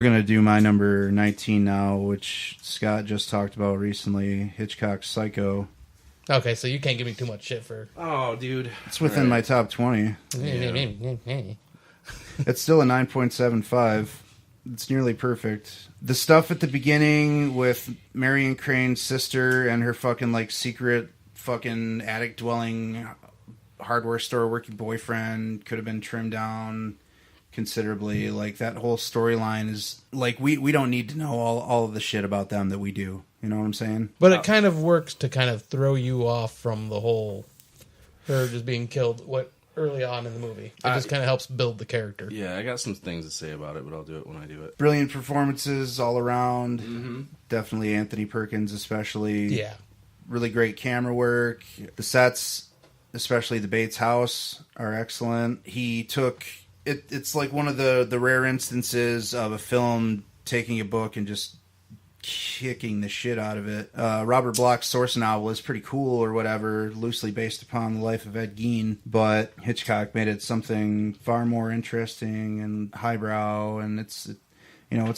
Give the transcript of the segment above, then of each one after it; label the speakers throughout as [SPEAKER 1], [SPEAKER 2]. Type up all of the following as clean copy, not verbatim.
[SPEAKER 1] We're going to do my number 19 now, which Scott just talked about recently, Hitchcock's Psycho.
[SPEAKER 2] Okay, so you can't give me too much shit for...
[SPEAKER 3] Oh, dude.
[SPEAKER 1] It's within my top 20.
[SPEAKER 2] Yeah.
[SPEAKER 1] It's still a 9.75. It's nearly perfect. The stuff at the beginning with Marion Crane's sister and her fucking, like, secret fucking attic-dwelling hardware store working boyfriend could have been trimmed down considerably. Like, that whole storyline is like, we don't need to know all of the shit about them that we do. You know what I'm saying?
[SPEAKER 2] But it kind of works to kind of throw you off from the whole her just being killed early on in the movie. It just kind of helps build the character.
[SPEAKER 3] Yeah, I got some things to say about it, but I'll do it when I do it.
[SPEAKER 1] Brilliant performances all around. Mm-hmm. Definitely Anthony Perkins, especially.
[SPEAKER 2] Yeah.
[SPEAKER 1] Really great camera work. The sets, especially the Bates house, are excellent. He took... It's like one of the rare instances of a film taking a book and just kicking the shit out of it. Robert Bloch's source novel is pretty cool or whatever, loosely based upon the life of Ed Gein, but Hitchcock made it something far more interesting and highbrow, and it's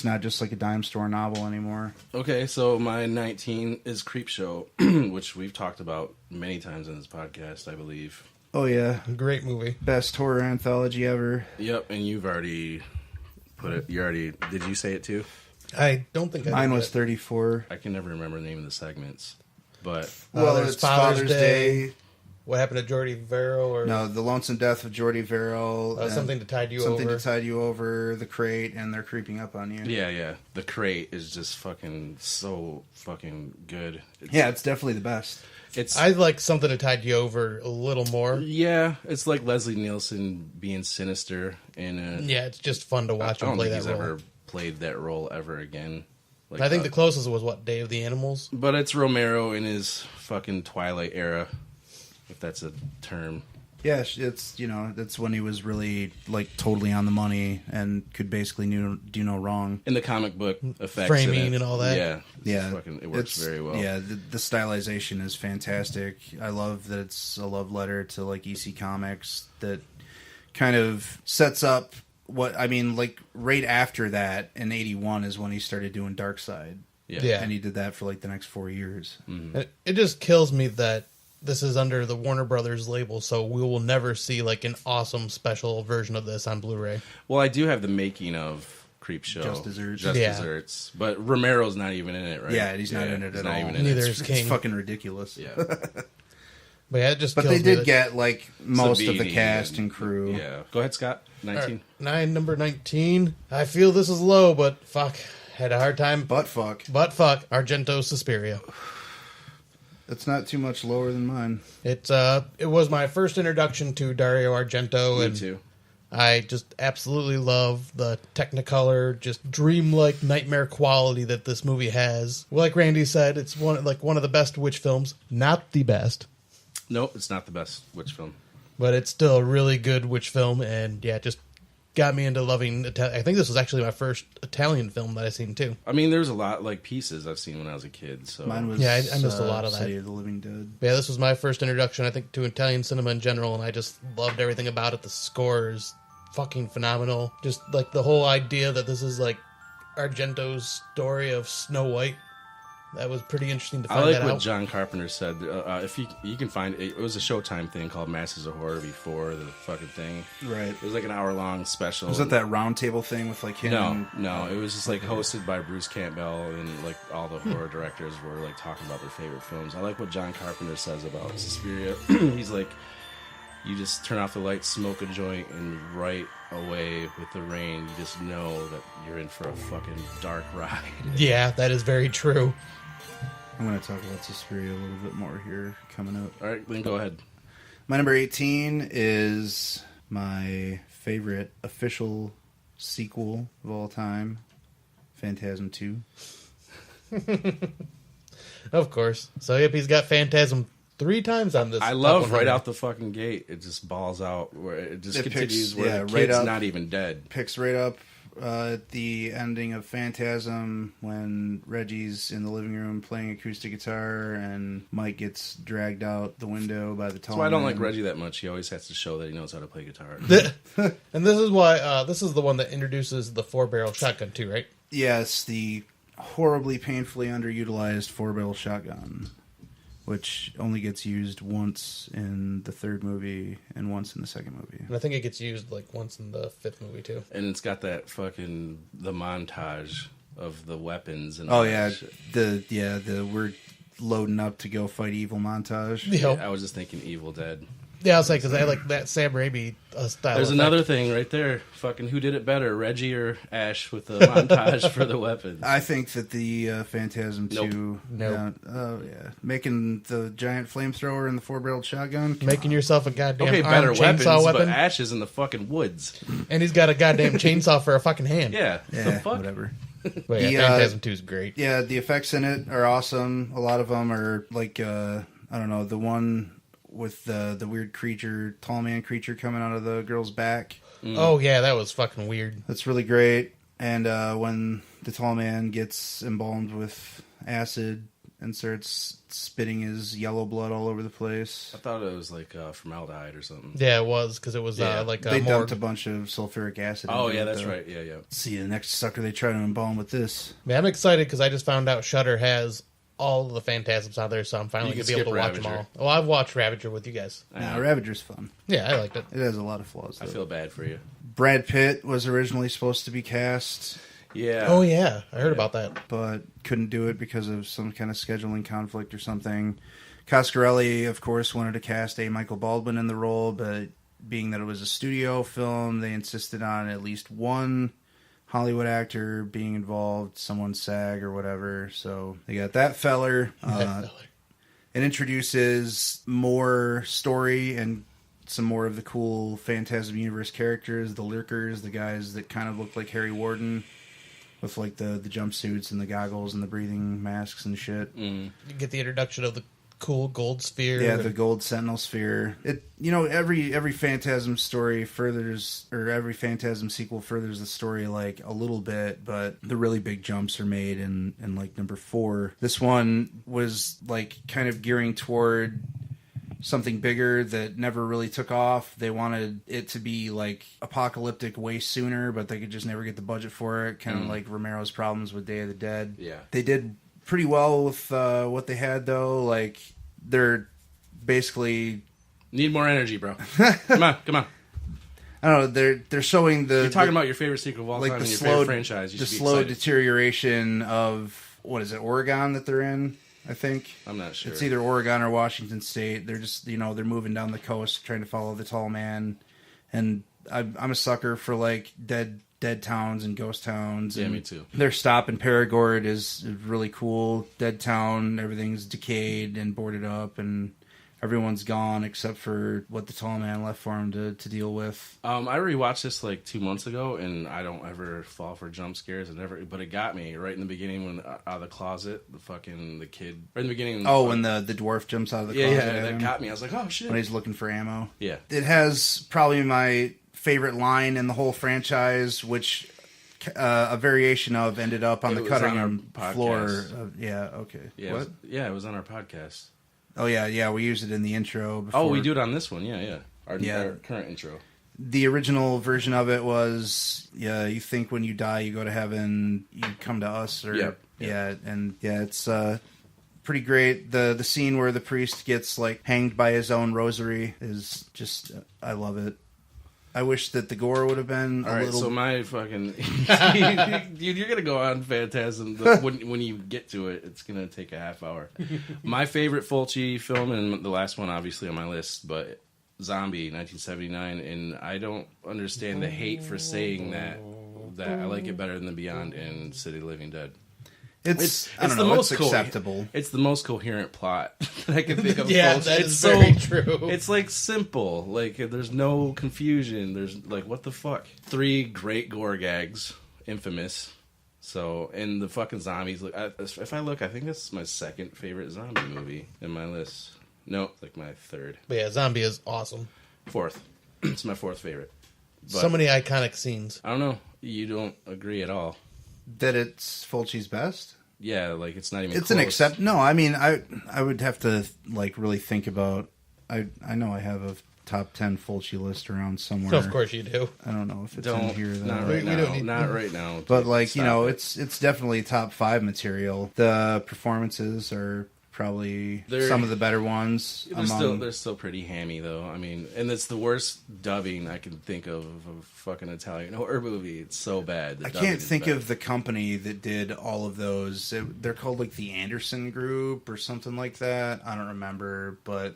[SPEAKER 1] not just like a dime store novel anymore.
[SPEAKER 3] Okay, so my 19 is Creepshow, which we've talked about many times in this podcast, I believe.
[SPEAKER 1] Oh, yeah.
[SPEAKER 2] Great movie.
[SPEAKER 1] Best horror anthology ever.
[SPEAKER 3] Yep, and you've already put it... Did you say it too?
[SPEAKER 2] I don't think I
[SPEAKER 1] Mine
[SPEAKER 2] did
[SPEAKER 1] was
[SPEAKER 2] that.
[SPEAKER 1] 34.
[SPEAKER 3] I can never remember the name of the segments, but...
[SPEAKER 1] Well,
[SPEAKER 2] there's
[SPEAKER 1] it's Father's Day.
[SPEAKER 2] What happened to Jordy Verrill? Or
[SPEAKER 1] No, The Lonesome Death of Jordy Verrill.
[SPEAKER 2] Something to Tide You
[SPEAKER 1] Something
[SPEAKER 2] Over.
[SPEAKER 1] to Tide You Over, The Crate, and They're Creeping Up on You.
[SPEAKER 3] Yeah. The Crate is just fucking so fucking good.
[SPEAKER 1] It's definitely the best.
[SPEAKER 2] I like Something to Tide You Over a little more.
[SPEAKER 3] Yeah, it's like Leslie Nielsen being sinister in a...
[SPEAKER 2] Yeah, it's just fun to watch him play that role.
[SPEAKER 3] I don't think he's ever played that role ever again. Like,
[SPEAKER 2] I think the closest was, Day of the Animals?
[SPEAKER 3] But it's Romero in his fucking Twilight era, if that's a term.
[SPEAKER 1] Yeah, that's when he was really, like, totally on the money and could basically do no wrong.
[SPEAKER 3] In the comic book effects.
[SPEAKER 2] Framing and all that.
[SPEAKER 3] Yeah. It works very well.
[SPEAKER 1] Yeah, the stylization is fantastic. I love that it's a love letter to, like, EC Comics that kind of sets up right after that, in 81 is when he started doing Darkseid.
[SPEAKER 3] Yeah.
[SPEAKER 1] And he did that for, like, the next 4 years.
[SPEAKER 3] Mm-hmm.
[SPEAKER 2] It just kills me that this is under the Warner Brothers label, so we will never see like an awesome special version of this on Blu-ray.
[SPEAKER 3] Well, I do have the making of Creepshow.
[SPEAKER 1] Just Desserts.
[SPEAKER 3] Desserts. But Romero's not even in it, right?
[SPEAKER 1] Yeah, he's not in it at all.
[SPEAKER 2] Neither is King.
[SPEAKER 1] It's fucking ridiculous.
[SPEAKER 3] Yeah.
[SPEAKER 2] But yeah, it just
[SPEAKER 1] But
[SPEAKER 2] kills
[SPEAKER 1] they
[SPEAKER 2] me
[SPEAKER 1] did get like most of the
[SPEAKER 3] Savini
[SPEAKER 1] cast and crew.
[SPEAKER 3] Yeah. Go ahead, Scott. 19.
[SPEAKER 2] Number 19. I feel this is low, but fuck. Had a hard time.
[SPEAKER 1] Butt fuck.
[SPEAKER 2] Argento Suspiria.
[SPEAKER 1] It's not too much lower than mine.
[SPEAKER 2] It was my first introduction to Dario Argento.
[SPEAKER 3] Me
[SPEAKER 2] and
[SPEAKER 3] too.
[SPEAKER 2] I just absolutely love the Technicolor, just dreamlike nightmare quality that this movie has. Like Randy said, it's one of the best witch films. Not the best.
[SPEAKER 3] No, it's not the best witch film.
[SPEAKER 2] But it's still a really good witch film, and yeah, just got me into loving I think this was actually my first Italian film that I seen too.
[SPEAKER 3] I mean, there's a lot like pieces I've seen when I was a kid. So
[SPEAKER 1] mine was
[SPEAKER 2] I missed a lot of that.
[SPEAKER 1] City of the Living Dead.
[SPEAKER 2] But yeah, this was my first introduction, I think, to Italian cinema in general, and I just loved everything about it. The score is fucking phenomenal. Just like the whole idea that this is like Argento's story of Snow White. That was pretty interesting to find
[SPEAKER 3] I like
[SPEAKER 2] that
[SPEAKER 3] what
[SPEAKER 2] out.
[SPEAKER 3] John Carpenter said. If you can find it, it was a Showtime thing called Masters of Horror before the fucking thing.
[SPEAKER 1] Right.
[SPEAKER 3] It was like an hour-long special.
[SPEAKER 1] Was it that round table thing with like him?
[SPEAKER 3] No. It was just like hosted by Bruce Campbell, and like all the horror directors were like talking about their favorite films. I like what John Carpenter says about Suspiria. He's like, you just turn off the lights, smoke a joint, and right away with the rain, you just know that you're in for a fucking dark ride.
[SPEAKER 2] Yeah, that is very true.
[SPEAKER 1] I'm going to talk about Suspiria a little bit more here coming up.
[SPEAKER 3] All right, then go ahead.
[SPEAKER 1] My number 18 is my favorite official sequel of all time, Phantasm 2.
[SPEAKER 2] Of course. So yep, he's got Phantasm 3 times on this.
[SPEAKER 3] I love right out the fucking gate. It just balls out where it just continues where the kid's not even dead.
[SPEAKER 1] Picks right up at the ending of Phantasm when Reggie's in the living room playing acoustic guitar and Mike gets dragged out the window by the tall
[SPEAKER 3] That's why I don't
[SPEAKER 1] man.
[SPEAKER 3] like Reggie that much. He always has to show that he knows how to play guitar.
[SPEAKER 2] And this is why this is the one that introduces the 4-barrel shotgun too, right?
[SPEAKER 1] Yes, the horribly painfully underutilized 4-barrel shotgun, which only gets used once in the third movie and once in the second movie.
[SPEAKER 2] And I think it gets used like once in the 5th movie too.
[SPEAKER 3] And it's got that fucking the montage of the weapons and
[SPEAKER 1] Oh
[SPEAKER 3] all
[SPEAKER 1] yeah,
[SPEAKER 3] that shit.
[SPEAKER 1] the we're loading up to go fight evil montage.
[SPEAKER 2] Yeah,
[SPEAKER 3] I was just thinking Evil Dead.
[SPEAKER 2] I was like, because I like that Sam Raimi style.
[SPEAKER 3] There's
[SPEAKER 2] effect.
[SPEAKER 3] another thing right there. Fucking who did it better, Reggie or Ash with the montage for the weapons?
[SPEAKER 1] I think that the Phantasm 2...
[SPEAKER 2] Nope.
[SPEAKER 1] Oh, yeah. Making the giant flamethrower and the 4-barreled shotgun.
[SPEAKER 2] Making yourself a goddamn
[SPEAKER 3] Okay, better
[SPEAKER 2] armed
[SPEAKER 3] weapons,
[SPEAKER 2] chainsaw
[SPEAKER 3] but
[SPEAKER 2] weapon,
[SPEAKER 3] Ash is in the fucking woods.
[SPEAKER 2] and he's got a goddamn chainsaw for a fucking hand.
[SPEAKER 3] Yeah,
[SPEAKER 1] Yeah,
[SPEAKER 3] the fuck?
[SPEAKER 1] whatever.
[SPEAKER 2] But yeah,
[SPEAKER 1] The,
[SPEAKER 2] Phantasm 2 is great.
[SPEAKER 1] Yeah, the effects in it are awesome. A lot of them are like, I don't know, the one with the weird creature, tall man creature coming out of the girl's back.
[SPEAKER 2] Oh yeah, that was fucking weird.
[SPEAKER 1] That's really great. And when the tall man gets embalmed with acid and starts spitting his yellow blood all over the place.
[SPEAKER 3] I thought it was like formaldehyde or something.
[SPEAKER 2] Yeah, it was because it was
[SPEAKER 3] Yeah.
[SPEAKER 2] like
[SPEAKER 1] They
[SPEAKER 2] more.
[SPEAKER 1] dumped a bunch of sulfuric acid.
[SPEAKER 3] Oh
[SPEAKER 1] into
[SPEAKER 3] yeah,
[SPEAKER 1] it,
[SPEAKER 3] that's
[SPEAKER 1] though.
[SPEAKER 3] right. Yeah, yeah.
[SPEAKER 1] See, the next sucker they try to embalm with this.
[SPEAKER 2] Man, I'm excited because I just found out Shudder has all of the Phantasms out there, so I'm finally
[SPEAKER 3] You
[SPEAKER 2] gonna
[SPEAKER 3] can
[SPEAKER 2] be able to
[SPEAKER 3] skip
[SPEAKER 2] watch them all.
[SPEAKER 3] Ravager.
[SPEAKER 2] Well, I've watched Ravager with you guys.
[SPEAKER 1] Now, Ravager's fun.
[SPEAKER 2] Yeah, I liked it.
[SPEAKER 1] It has a lot of flaws,
[SPEAKER 3] I
[SPEAKER 1] though.
[SPEAKER 3] feel bad for you.
[SPEAKER 1] Brad Pitt was originally supposed to be cast,
[SPEAKER 3] Yeah.
[SPEAKER 2] Oh yeah, I heard about that.
[SPEAKER 1] but couldn't do it because of some kind of scheduling conflict or something. Coscarelli, of course, wanted to cast a Michael Baldwin in the role, but being that it was a studio film, they insisted on at least one Hollywood actor being involved, someone SAG or whatever. So they got that feller. It introduces more story and some more of the cool Phantasm Universe characters, the Lurkers, the guys that kind of look like Harry Warden with like the jumpsuits and the goggles and the breathing masks and shit.
[SPEAKER 2] You get the introduction of the cool gold sphere.
[SPEAKER 1] Yeah, the gold sentinel sphere. It, you know, every Phantasm story furthers, or every Phantasm sequel furthers the story like a little bit, but the really big jumps are made in like number 4. This one was like kind of gearing toward something bigger that never really took off. They wanted it to be like apocalyptic way sooner, but they could just never get the budget for it. Kind of like Romero's problems with Day of the Dead.
[SPEAKER 3] Yeah.
[SPEAKER 1] They did pretty well with what they had, though. Like, they're basically...
[SPEAKER 3] Need more energy, bro. Come on.
[SPEAKER 1] I don't know, they're showing the...
[SPEAKER 3] You're talking about your favorite sequel of all
[SPEAKER 1] like
[SPEAKER 3] time
[SPEAKER 1] the
[SPEAKER 3] and your
[SPEAKER 1] slow,
[SPEAKER 3] favorite franchise. You
[SPEAKER 1] the
[SPEAKER 3] should be
[SPEAKER 1] slow
[SPEAKER 3] excited.
[SPEAKER 1] deterioration of, what is it, Oregon that they're in, I think?
[SPEAKER 3] I'm not sure.
[SPEAKER 1] It's either Oregon or Washington State. They're just, you know, they're moving down the coast trying to follow the tall man. And I'm a sucker for, like, dead towns and ghost towns.
[SPEAKER 3] Yeah,
[SPEAKER 1] and
[SPEAKER 3] me too.
[SPEAKER 1] Their stop in Perigord is really cool. Dead town, everything's decayed and boarded up, and everyone's gone except for what the tall man left for him to deal with.
[SPEAKER 3] I rewatched this like 2 months ago, and I don't ever fall for jump scares. But it got me right in the beginning when out of the closet, the kid right in the beginning.
[SPEAKER 1] Oh, when the dwarf jumps out of the closet.
[SPEAKER 3] yeah,
[SPEAKER 1] at
[SPEAKER 3] that
[SPEAKER 1] him,
[SPEAKER 3] got me. I was like, oh shit.
[SPEAKER 1] when he's looking for ammo.
[SPEAKER 3] Yeah.
[SPEAKER 1] It has probably my favorite line in the whole franchise, which a variation of ended up on
[SPEAKER 3] It
[SPEAKER 1] the
[SPEAKER 3] was
[SPEAKER 1] cutting
[SPEAKER 3] on our
[SPEAKER 1] room
[SPEAKER 3] podcast.
[SPEAKER 1] floor. Yeah, okay.
[SPEAKER 3] Yeah,
[SPEAKER 1] What?
[SPEAKER 3] it was on our podcast.
[SPEAKER 1] Oh, yeah, we used it in the intro. Before.
[SPEAKER 3] Oh, we do it on this one. Yeah. Our current intro.
[SPEAKER 1] The original version of it was, you think when you die you go to heaven, you come to us, or
[SPEAKER 3] Yep.
[SPEAKER 1] it's pretty great. The scene where the priest gets like hanged by his own rosary is just, I love it. I wish that the gore would have been
[SPEAKER 3] All
[SPEAKER 1] a
[SPEAKER 3] right,
[SPEAKER 1] little.
[SPEAKER 3] so my fucking dude, you're gonna go on Phantasm when you get to it. It's gonna take a half hour. My favorite Fulci film, and the last one obviously on my list, but Zombie 1979, and I don't understand the hate for saying that I like it better than The Beyond and City of the Living Dead.
[SPEAKER 1] It's I don't
[SPEAKER 3] the
[SPEAKER 1] know,
[SPEAKER 3] most
[SPEAKER 1] it's acceptable.
[SPEAKER 3] It's the most coherent plot that I can think of.
[SPEAKER 2] Yeah,
[SPEAKER 3] Fulci.
[SPEAKER 2] that
[SPEAKER 3] It's
[SPEAKER 2] is
[SPEAKER 3] so
[SPEAKER 2] very true.
[SPEAKER 3] It's like simple. Like there's no confusion. There's like what the fuck. 3 great gore gags, infamous. So and the fucking zombies. Look, if I look, I think this is my second favorite zombie movie in my list. No, like my third,
[SPEAKER 2] But yeah, Zombie is awesome.
[SPEAKER 3] 4th. It's my 4th favorite.
[SPEAKER 2] So many iconic scenes.
[SPEAKER 3] I don't know. You don't agree at all.
[SPEAKER 1] That it's Fulci's best?
[SPEAKER 3] Yeah, like it's not even.
[SPEAKER 1] It's
[SPEAKER 3] close.
[SPEAKER 1] an accept. No, I mean, I would have to like really think about. I know I have a top 10 Fulci list around somewhere.
[SPEAKER 2] So of course you do.
[SPEAKER 1] I don't know if it's
[SPEAKER 3] Don't
[SPEAKER 1] in here though.
[SPEAKER 3] not right
[SPEAKER 2] We
[SPEAKER 3] now.
[SPEAKER 2] don't need-
[SPEAKER 3] Not right now.
[SPEAKER 1] But like, you
[SPEAKER 3] Stop
[SPEAKER 1] know,
[SPEAKER 3] it.
[SPEAKER 1] it's definitely top 5 material. The performances are probably
[SPEAKER 3] They're-
[SPEAKER 1] some of the better ones.
[SPEAKER 3] They're still pretty hammy though. I mean, and it's the worst dubbing I can think of a fucking Italian horror movie. It's so bad. The
[SPEAKER 1] I
[SPEAKER 3] dubbing
[SPEAKER 1] can't
[SPEAKER 3] is
[SPEAKER 1] think
[SPEAKER 3] bad.
[SPEAKER 1] of the company that did all of those. They're called like the Anderson Group or something like that. I don't remember, but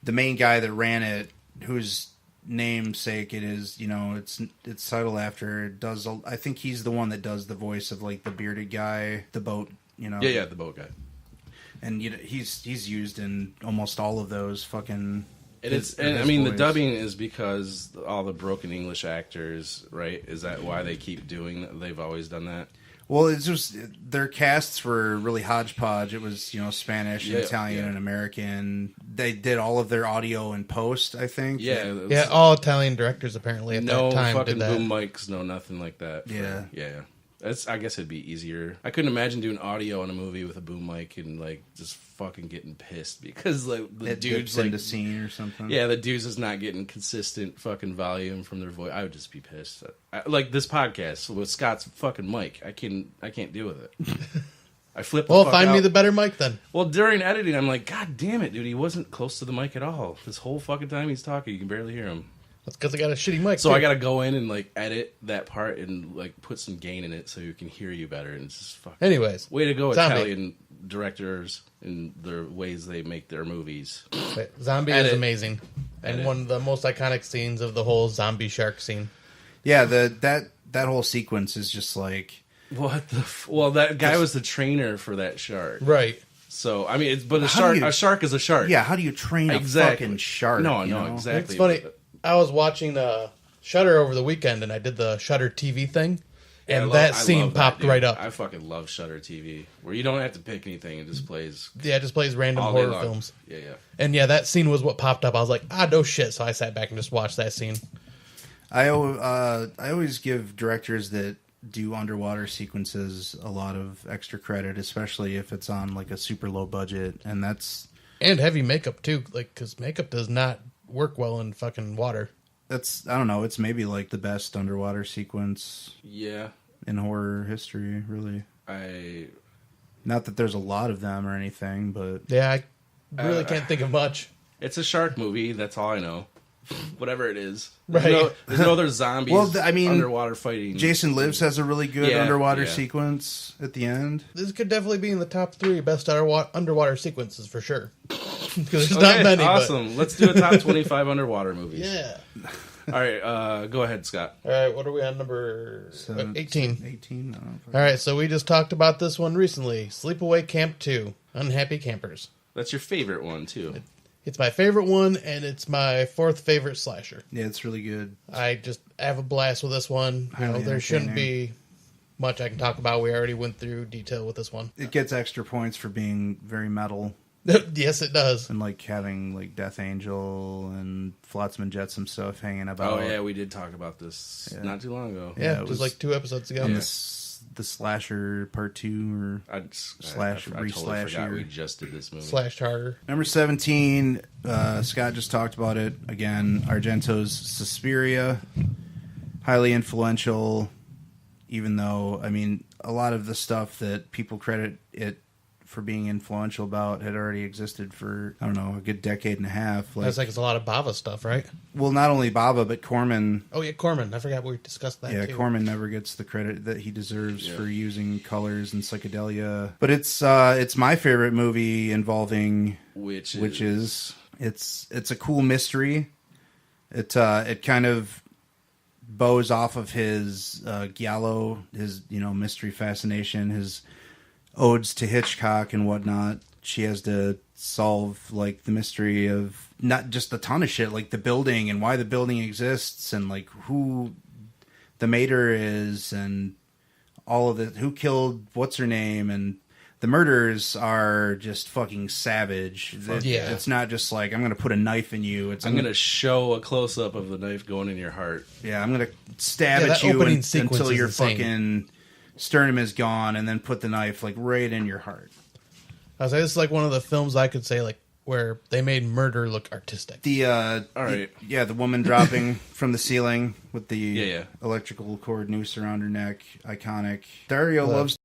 [SPEAKER 1] the main guy that ran it, whose namesake it is, you know, it's titled after, does. I think he's the one that does the voice of like the bearded guy, the boat, you know.
[SPEAKER 3] Yeah, the boat guy.
[SPEAKER 1] And you know, he's used in almost all of those fucking.
[SPEAKER 3] And I mean, the dubbing is because all the broken English actors, right? Is that why they keep doing that? They've always done that.
[SPEAKER 1] Well, it's just their casts were really hodgepodge. It was, you know, Spanish, and Italian, and American. They did all of their audio in post, I think.
[SPEAKER 2] Yeah, all Italian directors apparently at that time
[SPEAKER 3] fucking
[SPEAKER 2] did that.
[SPEAKER 3] boom mics, no nothing like that. Yeah. I guess it'd be easier. I couldn't imagine doing audio on a movie with a boom mic and like just fucking getting pissed because like the dude's like
[SPEAKER 1] into scene or something.
[SPEAKER 3] Yeah, the dude's is not getting consistent fucking volume from their voice. I would just be pissed. Like this podcast with Scott's fucking mic. I can't deal with it. I flip.
[SPEAKER 2] Well, find me the better mic then.
[SPEAKER 3] Well, during editing, I'm like, God damn it, dude! He wasn't close to the mic at all. This whole fucking time he's talking, you can barely hear him.
[SPEAKER 2] That's because I got a shitty mic.
[SPEAKER 3] So
[SPEAKER 2] too.
[SPEAKER 3] I got to go in and like edit that part and like put some gain in it so you can hear you better. And it's just fucking.
[SPEAKER 2] Anyways,
[SPEAKER 3] way to go,
[SPEAKER 2] Zombie.
[SPEAKER 3] Italian directors and their ways they make their movies.
[SPEAKER 2] Zombie is amazing, and one of the most iconic scenes of the whole zombie shark scene.
[SPEAKER 1] Yeah, that whole sequence is just like
[SPEAKER 3] what the. Well, that guy was the trainer for that shark,
[SPEAKER 2] right?
[SPEAKER 3] So I mean, a shark is a shark.
[SPEAKER 1] Yeah, how do you train a fucking shark?
[SPEAKER 3] No,
[SPEAKER 1] you know?
[SPEAKER 3] exactly.
[SPEAKER 2] It's funny. I was watching Shudder over the weekend, and I did the Shudder TV thing, and that scene popped right up.
[SPEAKER 3] I fucking love Shudder TV, where you don't have to pick anything; it just plays.
[SPEAKER 2] Yeah, it just plays random
[SPEAKER 3] all day
[SPEAKER 2] horror
[SPEAKER 3] long.
[SPEAKER 2] films.
[SPEAKER 3] Yeah.
[SPEAKER 2] And yeah, that scene was what popped up. I was like, no shit. So I sat back and just watched that scene.
[SPEAKER 1] I always give directors that do underwater sequences a lot of extra credit, especially if it's on like a super low budget, and
[SPEAKER 2] heavy makeup too, like because makeup does not work well in fucking water.
[SPEAKER 1] That's, I don't know, it's maybe like the best underwater sequence in horror history, really. Not that there's a lot of them or anything, but
[SPEAKER 2] yeah, I really can't think of much.
[SPEAKER 3] It's a shark movie, that's all I know. Whatever it is.
[SPEAKER 2] Right.
[SPEAKER 3] There's no other zombies underwater fighting.
[SPEAKER 1] Jason Lives has a really good underwater sequence at the end.
[SPEAKER 2] This could definitely be in the top 3 best underwater sequences for sure. Because there's not many.
[SPEAKER 3] Awesome.
[SPEAKER 2] But...
[SPEAKER 3] Let's do a top 25 underwater movies.
[SPEAKER 2] Yeah.
[SPEAKER 3] All right, go ahead, Scott.
[SPEAKER 2] All right, what are we on, number 18?
[SPEAKER 1] 18?
[SPEAKER 2] All right, so we just talked about this one recently. Sleepaway Camp 2, Unhappy Campers.
[SPEAKER 3] That's your favorite one, too.
[SPEAKER 2] It's my favorite one, and it's my 4th favorite slasher.
[SPEAKER 1] Yeah, it's really good.
[SPEAKER 2] I have a blast with this one. There shouldn't be much I can talk about. We already went through detail with this one.
[SPEAKER 1] It gets extra points for being very metal.
[SPEAKER 2] Yes, it does.
[SPEAKER 1] And like having like Death Angel and Flotsam and Jetsam stuff hanging about.
[SPEAKER 3] Oh, yeah, we did talk about this not too long ago.
[SPEAKER 2] Yeah, it was like 2 episodes ago.
[SPEAKER 1] And the slasher part 2 or
[SPEAKER 3] I totally forgot we just did this movie.
[SPEAKER 2] Slashed harder.
[SPEAKER 1] Number 17, Scott just talked about it again. Argento's Suspiria, highly influential. Even though, I mean, a lot of the stuff that people credit it for being influential about had already existed for, I don't know, a good decade and a half.
[SPEAKER 2] That's like it's a lot of Bava stuff, right?
[SPEAKER 1] Well, not only Bava, but Corman.
[SPEAKER 2] Oh, yeah, Corman. I forgot we discussed that,
[SPEAKER 1] Yeah,
[SPEAKER 2] too.
[SPEAKER 1] Corman never gets the credit that he deserves for using colors and psychedelia. But it's my favorite movie involving witches. It's a cool mystery. It kind of bows off of his giallo, his mystery fascination, his odes to Hitchcock and whatnot. She has to solve like the mystery of not just a ton of shit, like the building and why the building exists and like who the mater is and all of it, who killed what's her name, and The murders are just fucking savage.
[SPEAKER 2] Yeah.
[SPEAKER 1] It's not just like, I'm going to put a knife in you.
[SPEAKER 3] I'm going to show a close-up of the knife going in your heart.
[SPEAKER 1] Yeah, I'm going to stab
[SPEAKER 2] Yeah,
[SPEAKER 1] at
[SPEAKER 2] that
[SPEAKER 1] you
[SPEAKER 2] opening sequence
[SPEAKER 1] until
[SPEAKER 2] is
[SPEAKER 1] your
[SPEAKER 2] insane.
[SPEAKER 1] fucking sternum is gone, and then put the knife like right in your heart.
[SPEAKER 2] I was like, this is like one of the films I could say like where they made murder look artistic.
[SPEAKER 1] The
[SPEAKER 3] All right.
[SPEAKER 1] the woman dropping from the ceiling with the
[SPEAKER 3] Yeah.
[SPEAKER 1] electrical cord noose around her neck, iconic. Dario loves